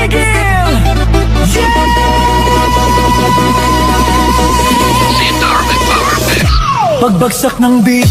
tumigil. Pagbagsak ng beat,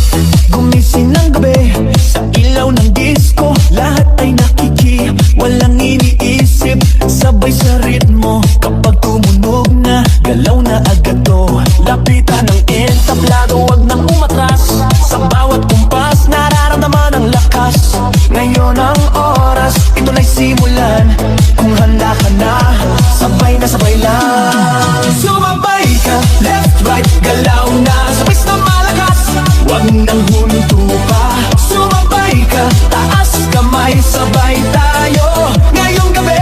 gumising ng gabi. Sa ilaw ng disco, lahat ay nakiki. Walang iniisip, sabay sa ritmo. Kapag tumunog na, galaw na agad to. Lapitan ng entablado, wag nang umatras. Sa bawat kumpas, nararamdaman ang lakas. Ngayon ang oras, ito na'y simulan. Kung handa ka na, sabay na sabay lang. Sumabay ka, left, right, galaw na. Sabay na malakas, wag nang huminto pa. Sumabay ka, taas kamay, sabay tayo. Ngayong gabi,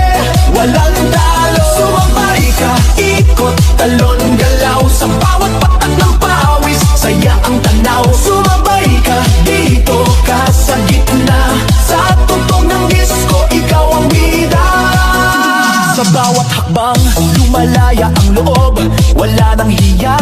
walang talo. Sumabay ka, ikot, talon, galaw. Sa bawat patak ng pawis, saya ang tanaw. Sumabay ka, dito ka sa gitna. Sa tugtog ng disco, ikaw ang bida. Sa bawat hakbang, lumalaya ang loob. Wala nang hiya,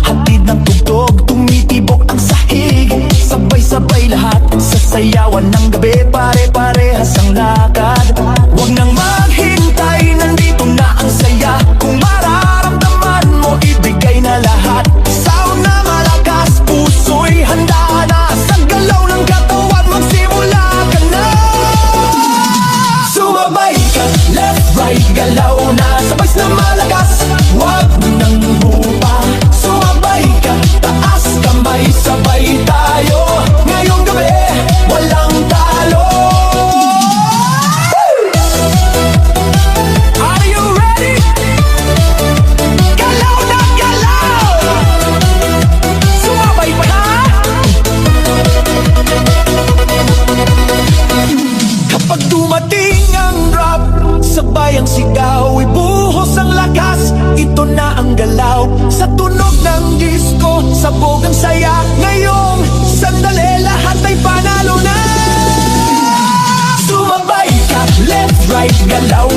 hatid ng tugtog. Tumitibok ang sahig, sabay-sabay lahat. Sa sayawan ng gabi, pare-parehas ang lakad. Huwag nang maghintay, nandito na ang saya. Kung mararamdaman mo, ibigay na lahat. Sound na malakas, puso'y handa na. Sa galaw ng katawan, magsimula ka na. Sumabay ka, left, right, galaw na. Sabay na malakas, wag nang hupa. Sumabay ka, taas kamay, sabay tayo. Ngayong gabi, walang talo. Are you ready? Galaw na galaw. Sumabay pa na. Kapag dumating ang drop, sabay ang sigaw, ibuhos ang lakas. Ito na ang galaw, sa tunog ng disco, sabog ang saya. Ngayong sandali, lahat ay panalo na. Sumabay ka, left, right, galaw